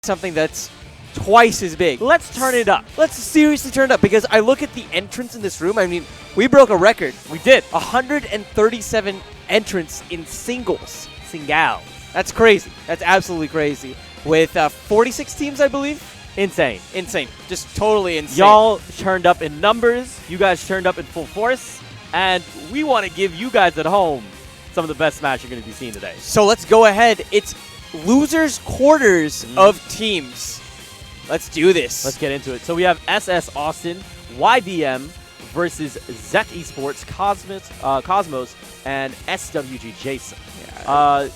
something that's twice as big. Let's turn it up. Let's seriously turn it up, because I look at the entrance in this room. I mean, we broke a record. We did. 137 entrants in singles. Singles. That's crazy. That's absolutely crazy. With 46 teams, I believe. Insane. Insane. Just totally insane. Y'all turned up in numbers. You guys turned up in full force. And we want to give you guys at home some of the best Smash you're going to be seeing today. So let's go ahead. It's losers quarters of teams. Let's do this. Let's get into it. So we have SS Awestin, Y.b.M versus Zet Esports, Cosmos, and SWG JaySon. Yeah.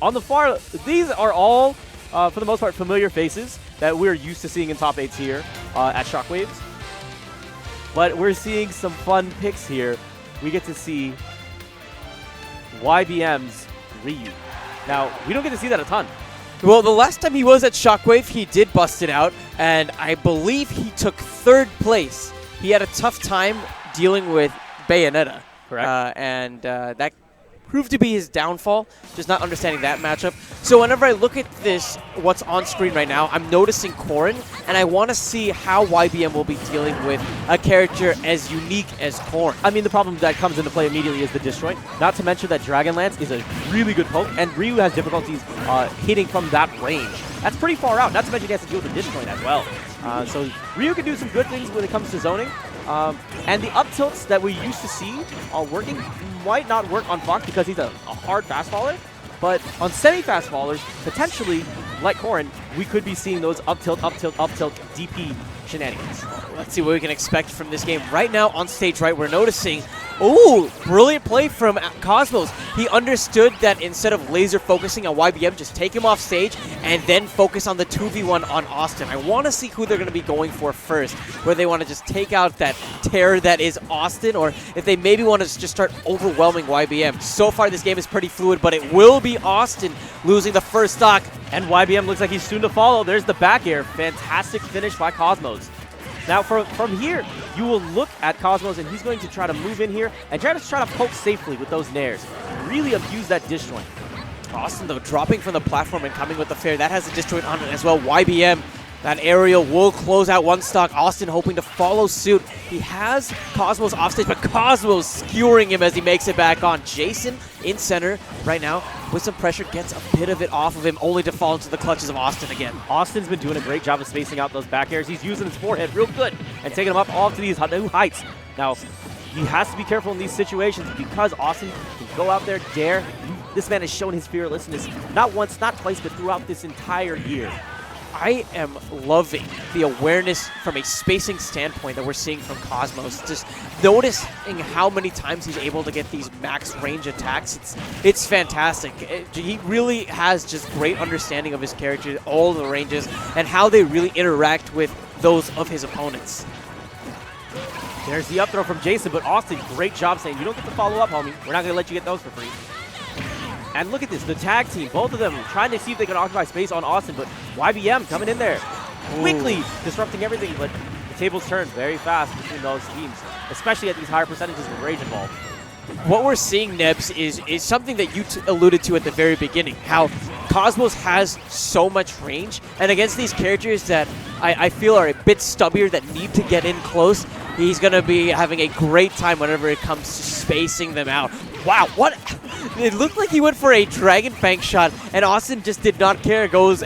On the far, these are all, for the most part, familiar faces that we're used to seeing in top 8s here at Shockwaves. But we're seeing some fun picks here. We get to see Y.b.M's Ryu. Now, we don't get to see that a ton. Well, the last time he was at Shockwave, he did bust it out, and I believe he took 3rd place. He had a tough time dealing with Bayonetta. Correct. And that proved to be his downfall, just not understanding that matchup. So whenever I look at this, what's on screen right now, I'm noticing Corrin, and I want to see how Y.b.M will be dealing with a character as unique as Corrin. I mean, the problem that comes into play immediately is the disjoint. Not to mention that Dragonlance is a really good poke, and Ryu has difficulties hitting from that range. That's pretty far out, not to mention he has to deal with the disjoint as well. So Ryu can do some good things when it comes to zoning. And the up tilts that we used to see working might not work on Fox because he's a hard fast faller. But on semi-fast fallers, potentially, like Corrin, we could be seeing those up tilt, DP shenanigans. Let's see what we can expect from this game. Right now on stage, right, we're noticing, ooh, brilliant play from Cosmos. He understood that instead of laser focusing on Y.b.M, just take him off stage and then focus on the 2v1 on Awestin. I want to see who they're going to be going for first, where they want to just take out that terror that is Awestin, or if they maybe want to just start overwhelming Y.b.M. So far, this game is pretty fluid, but it will be Awestin losing the first stock. And Y.b.M looks like he's soon to follow. There's the back air. Fantastic finish by Cosmos. Now, from here, you will look at Cosmos, and he's going to try to move in here and try to poke safely with those nairs. Really abuse that disjoint. Awestin, though, dropping from the platform and coming with the fair. That has a disjoint on it as well. Y.b.M, that aerial will close out one stock. Awestin hoping to follow suit. He has Cosmos offstage, but Cosmos skewering him as he makes it back on. JaySon in center right now with some pressure, gets a bit of it off of him, only to fall into the clutches of Awestin again. Awestin's been doing a great job of spacing out those back airs. He's using his forehead real good and taking him up all to these new heights. Now, he has to be careful in these situations because Awestin can go out there, dare. This man has shown his fearlessness not once, not twice, but throughout this entire year. I am loving the awareness from a spacing standpoint that we're seeing from Cosmos. Just noticing how many times he's able to get these max range attacks. It's fantastic. He really has just great understanding of his character, all the ranges, and how they really interact with those of his opponents. There's the up throw from JaySon, but Awestin, great job saying, you don't get to follow up, homie. We're not going to let you get those for free. And look at this, the tag team, both of them trying to see if they can occupy space on Awestin, but Y.b.M coming in there, quickly disrupting everything, but the tables turn very fast between those teams, especially at these higher percentages with rage involved. What we're seeing, Nebs, is something that you alluded to at the very beginning, how Cosmos has so much range, and against these characters that I feel are a bit stubbier, that need to get in close, he's going to be having a great time whenever it comes to spacing them out. Wow, what? It looked like he went for a Dragon Fang shot, and Awestin just did not care, goes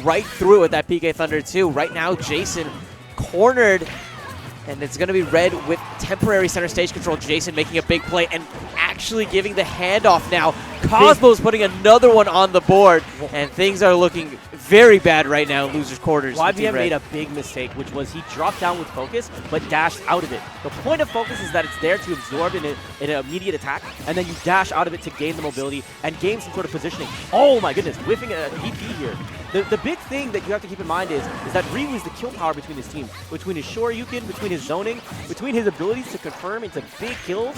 right through it with that PK Thunder 2. Right now, JaySon cornered, and it's going to be red with temporary center stage control. JaySon making a big play and actually giving the handoff now. Cosmos putting another one on the board, and things are looking very bad right now in losers quarters. Y.b.M made a big mistake, which was he dropped down with focus, but dashed out of it. The point of focus is that it's there to absorb an immediate attack, and then you dash out of it to gain the mobility and gain some sort of positioning. Oh my goodness, whiffing a DP here. The big thing that you have to keep in mind is that Ryu is the kill power between his team, between his Shoryuken, between his zoning, between his abilities to confirm into big kills.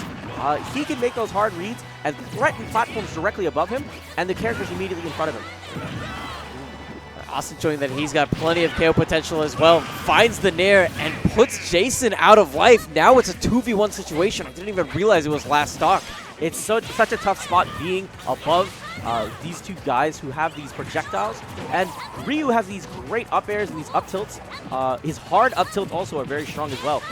He can make those hard reads and threaten platforms directly above him, and the characters immediately in front of him. Awestin showing that he's got plenty of KO potential as well. Finds the Nair and puts JaySon out of life. Now it's a 2v1 situation. I didn't even realize it was last stock. It's such a tough spot being above these two guys who have these projectiles. And Ryu has these great up airs and these up tilts. His hard up tilt also are very strong as well.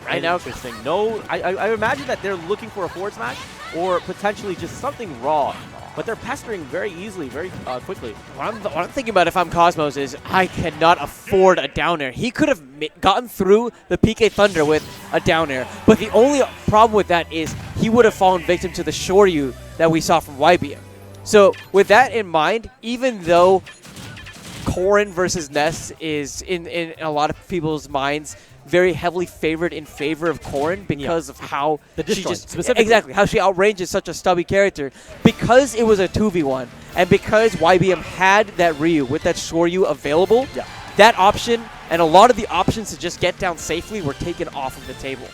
Right now, interesting. No, I imagine that they're looking for a forward smash or potentially just something raw. But they're pestering very easily, very quickly. What I'm thinking about if I'm Cosmos is I cannot afford a down air. He could have gotten through the PK Thunder with a down air, but the only problem with that is he would have fallen victim to the Shoryu that we saw from Y.b.M. So with that in mind, even though Corrin versus Ness is in a lot of people's minds very heavily favored in favor of Corrin because of how she just specifically how she outranges such a stubby character. Because it was a 2v1 and because Y.b.M had that Ryu with that Shoryu available, that option and a lot of the options to just get down safely were taken off of the table.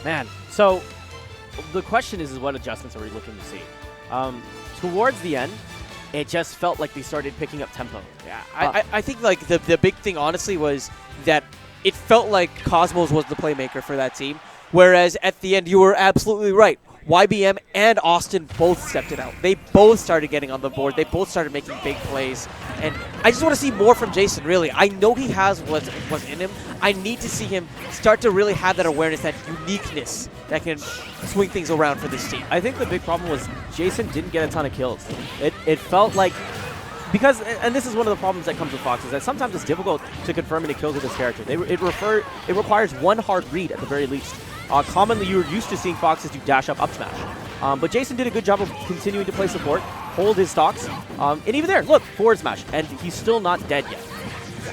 Man, so the question is what adjustments are we looking to see? Towards the end, it just felt like they started picking up tempo. Yeah, I think like the big thing honestly was that it felt like Cosmos was the playmaker for that team, whereas at the end you were absolutely right. Y.b.M and Awestin both stepped it out. They both started getting on the board. They both started making big plays. And I just want to see more from JaySon, really. I know he has what's in him. I need to see him start to really have that awareness, that uniqueness that can swing things around for this team. I think the big problem was JaySon didn't get a ton of kills. It felt like... Because, and this is one of the problems that comes with Fox, is that sometimes it's difficult to confirm any kills with this character. It requires one hard read at the very least. Commonly, you're used to seeing Foxes do dash up smash. But JaySon did a good job of continuing to play support, hold his stocks, and even there, look, forward smash, and he's still not dead yet.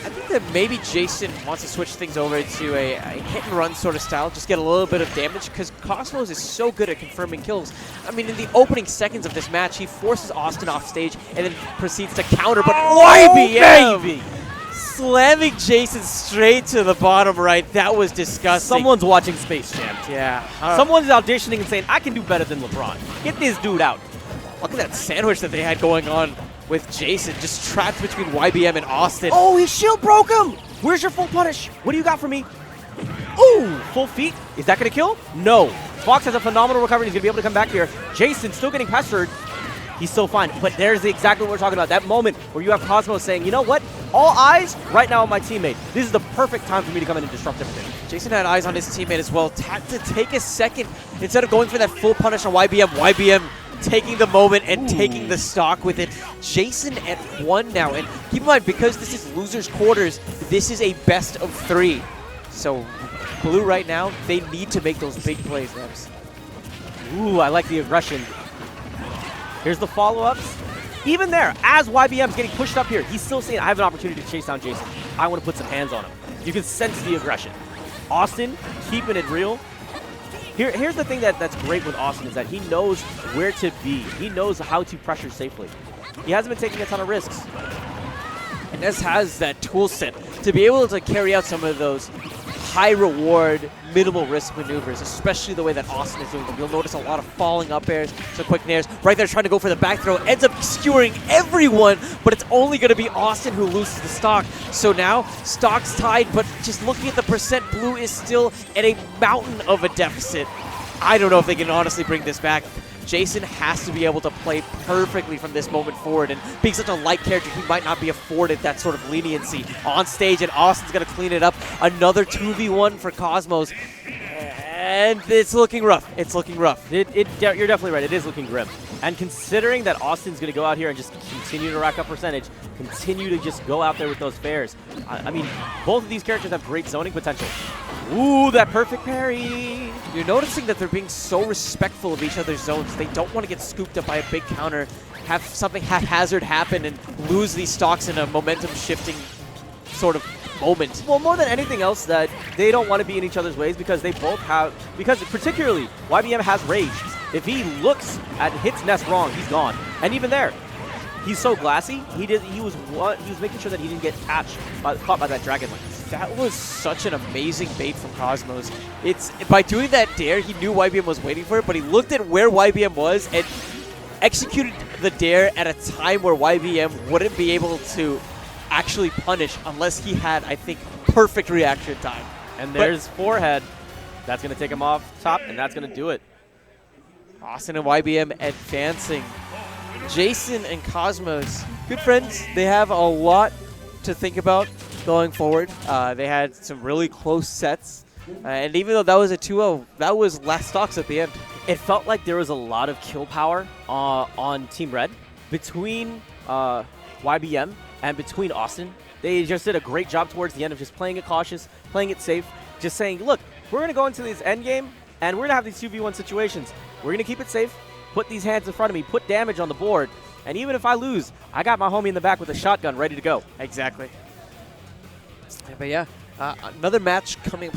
I think that maybe JaySon wants to switch things over to a hit-and-run sort of style, just get a little bit of damage, because Cosmos is so good at confirming kills. I mean, in the opening seconds of this match, he forces Awestin off stage and then proceeds to counter, but Y.b.M slamming JaySon straight to the bottom right. That was disgusting. Someone's watching Space Jam. Yeah. Someone's auditioning and saying, I can do better than LeBron. Get this dude out. Look at that sandwich that they had going on with JaySon, just trapped between Y.b.M and Awestin. Oh, his shield broke him! Where's your full punish? What do you got for me? Ooh, full feet. Is that going to kill? No. Fox has a phenomenal recovery. He's going to be able to come back here. JaySon still getting pestered. He's still fine. But there's exactly what we're talking about. That moment where you have Cosmos saying, you know what? All eyes right now on my teammate. This is the perfect time for me to come in and disrupt everything. JaySon had eyes on his teammate as well. Had to take a second. Instead of going for that full punish on Y.b.M, Y.b.M taking the moment and taking the stock with it. JaySon at 1 now. And keep in mind, because this is losers quarters, this is a best of 3. So Blue right now, they need to make those big plays, Nebs. Ooh, I like the aggression. Here's the follow-ups. Even there, as Y.b.M's getting pushed up here, he's still saying, I have an opportunity to chase down JaySon. I want to put some hands on him. You can sense the aggression. Awestin keeping it real. Here's the thing that's great with Awestin is that he knows where to be. He knows how to pressure safely. He hasn't been taking a ton of risks. And Ness has that tool set to be able to carry out some of those high reward, minimal risk maneuvers, especially the way that Awestin is doing them. You'll notice a lot of falling up airs, some quick nairs. Right there trying to go for the back throw, ends up skewering everyone, but it's only going to be Awestin who loses the stock. So now, stock's tied, but just looking at the percent, Blue is still at a mountain of a deficit. I don't know if they can honestly bring this back. JaySon has to be able to play perfectly from this moment forward, and being such a light character, he might not be afforded that sort of leniency on stage, and Austin's going to clean it up. Another 2v1 for Cosmos, and it's looking rough. It's looking rough. You're definitely right. It is looking grim. And considering that Austin's going to go out here and just continue to rack up percentage, continue to just go out there with those fares. I mean, both of these characters have great zoning potential. Ooh, that perfect parry. You're noticing that they're being so respectful of each other's zones. They don't want to get scooped up by a big counter, have something haphazard happen, and lose these stocks in a momentum-shifting sort of moment. Well, more than anything else, that they don't want to be in each other's ways because they both have, because particularly Y.b.M has rage. If he looks at hits Ness wrong, he's gone. And even there, he's so glassy. He was making sure that he didn't get caught by that dragon lance. That was such an amazing bait from Cosmos. By doing that dare, he knew Y.b.M was waiting for it, but he looked at where Y.b.M was and executed the dare at a time where Y.b.M wouldn't be able to actually punish unless he had, I think, perfect reaction time. And there's forehead. That's going to take him off top, and that's going to do it. Awestin and Y.b.M advancing. JaySon and Cosmos, good friends. They have a lot to think about going forward. They had some really close sets. And even though that was a 2-0, that was last stocks at the end. It felt like there was a lot of kill power on Team Red between Y.b.M and between Awestin. They just did a great job towards the end of just playing it cautious, playing it safe, just saying, look, we're going to go into this end game, and we're going to have these 2v1 situations. We're going to keep it safe, put these hands in front of me, put damage on the board, and even if I lose, I got my homie in the back with a shotgun ready to go. Exactly. But yeah, another match coming up